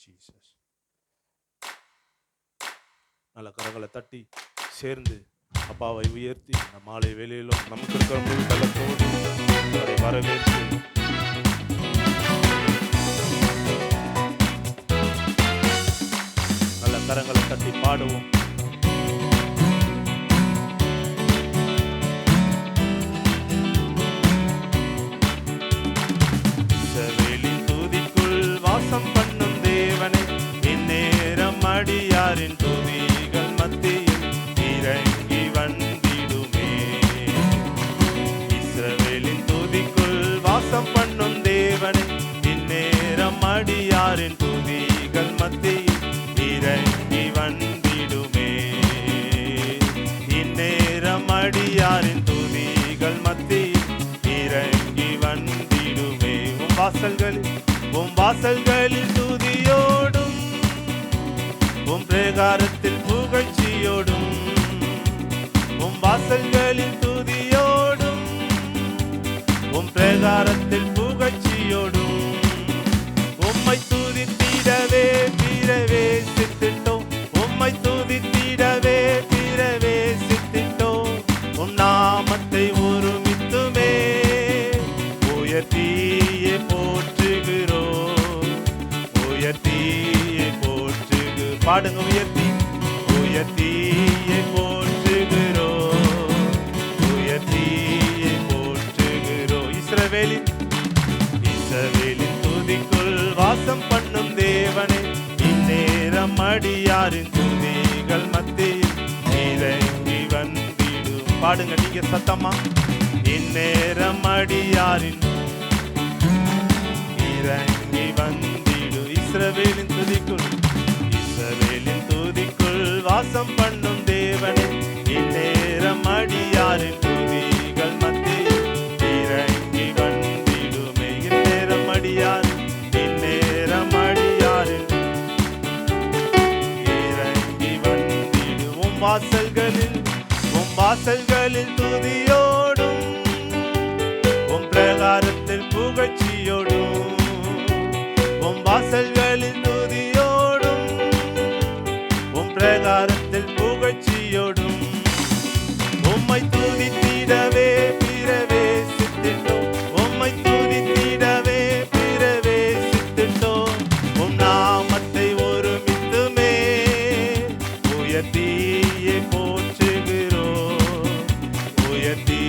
Jesus. நல்ல கரங்களை தட்டி சேர்ந்து அப்பாவை உயர்த்தி இந்த மாலை வேளையிலும் நமக்கு இருக்கிற முழு பலத்தோடு அவரை வரவேற்று நல்ல கரங்களை தட்டி பாடுவோம். இஸ்ரவேலின் துதிக்குள் வாசம் பண்ணும் தேவனை, இந்நேரம் அடியாரின் துதிகள் மத்தியில் இறங்கி வந்திடுமே. இஸ்ரவேலின் துதிக்குள் வாசம் பண்ணும் தேவனை, இந்நேரம் அடியாரின் துதிகள் மத்தியில் இறங்கி வந்திடுமே. இந்நேரம் அடியாரின் துதிகள் மத்தியில் இறங்கி வந்திடுமே. உம் வாசல்களில் துதியோடும் உம் பிரகாரத்தில் புகழ்ச்சியோடும், உம் வாசல்களில் துதியோடும் உம் பிரகாரத்தில் புகழ்ச்சியோடும், உம்மை துதித்திடவே பிரவேசித்திட்டோம். உம்மை துதித்திடவே பிரவேசித்திட்டோம். உம் நாமத்தை ஒருமித்துமே உயர்த்தியே போற்றுகிறோம். உயர்த்தியே போற்றுகு பாடுங்க. உயர்த்தியே போற்றுகிறோம். உயர்த்தியே போற்றுகிறோம். இஸ்ரவேலின் துதிக்குள் வாசம் பண்ணும் தேவனே, இந்நேரம் அடியாரின் துதிகள் மத்தியில் இறங்கி வந்திடும். பாடுங்க நீங்க சத்தமா. இந்நேரம் அடியாரின் இறங்கி வந்திடு. இஸ்ரவேலின் துதிக்குள் வாசம் பண்ணும் தேவனே, இந்நேரம் அடியாரின் துதிகள் மத்தியில் இறங்கி வந்திடுமே. இந்நேரம் அடியாரின் இறங்கி வந்திடு. உம் வாசல்களில் துதியோடும் உம் பிரகாரத்தில் புகழ்ச்சியோடும், உம் வாசல்களில் துதியோடும் உம் பிரகாரத்தில் புகழ்ச்சியோடும், உம்மை துதித்திடவே பிரவேசித்திட்டோம். உம்மை துதித்திடவே பிரவேசித்திட்டோம். உம் நாமத்தை ஒருமித்துமே உயர்த்தியே போற்றுகிறோம். உயர்த்தி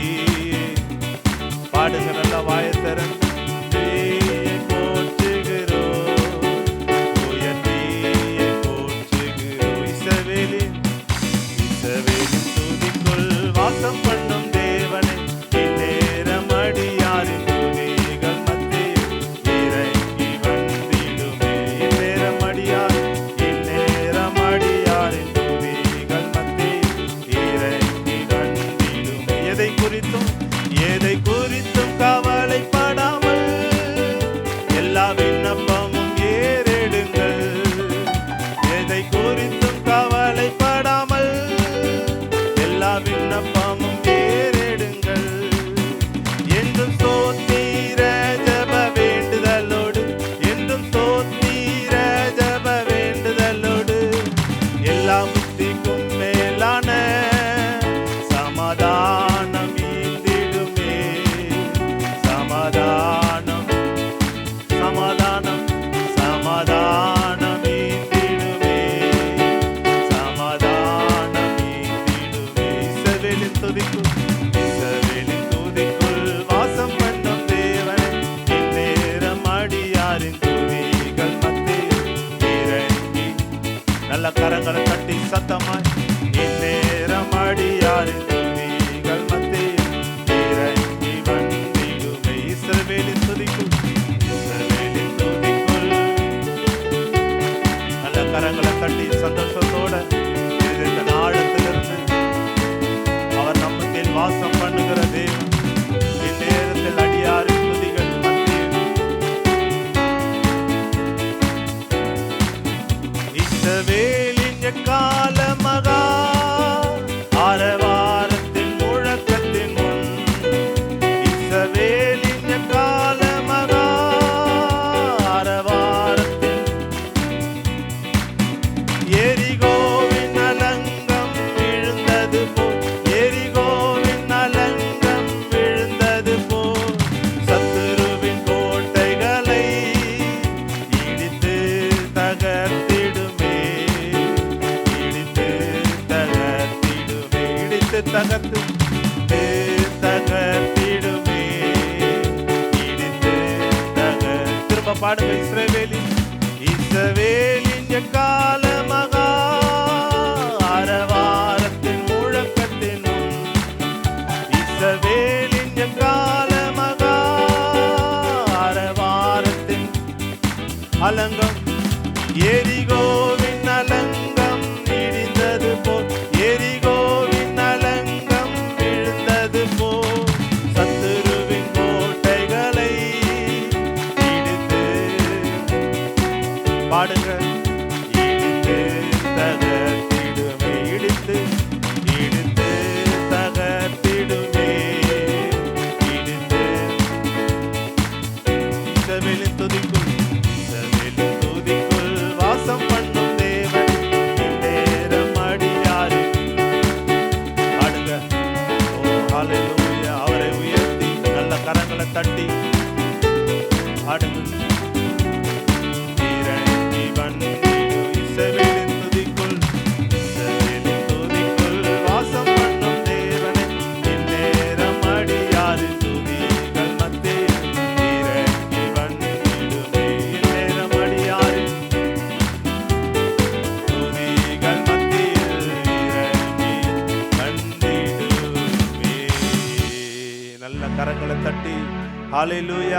திரும்ப பாடுங்க. இஸ்ரவேலின் எக்கால மகா அரவாரத்தின் முழக்கத்தின் முன். இஸ்ரவேலின் எக்கால மகா அரவாரத்தின் அலங்கம் எரிகோவின் அலங்கம் இடிந்தது போல், எரிகோவின் அலங்கம் விழுந்தது போல், சத்துருவின் கோட்டைகளை இடித்து பாடுங்க. இடித்து தகர்த்திடுமே, இடித்து இடித்து தகர்த்திடுமே, இடித்து. இஸ்ரவேலின் துதிக்குள், இஸ்ரவேலின் துதிக்குள் வாசம் பண்ணும் தேவன் இந்நேரம் அடியாரு பாடுங்க. ஓ ஹalleluya. அவரை உயர்த்தி நல்ல கரங்களை தட்டி பாடுங்க. இறங்கி வந்திடு இஸ்ரவேலின் துதிக்குள், இஸ்ரவேலின் துதிக்குள் வாசம் பண்ணும் தேவனை இந்நேரம் அடியாரு துதிகள் மத்தியில் இறங்கி வந்திடுமே, இந்நேரம் அடியாரு துதிகள் மத்தியில் இறங்கி வந்திடுமே. நல்ல கரங்களை தட்டி ஹalleluya.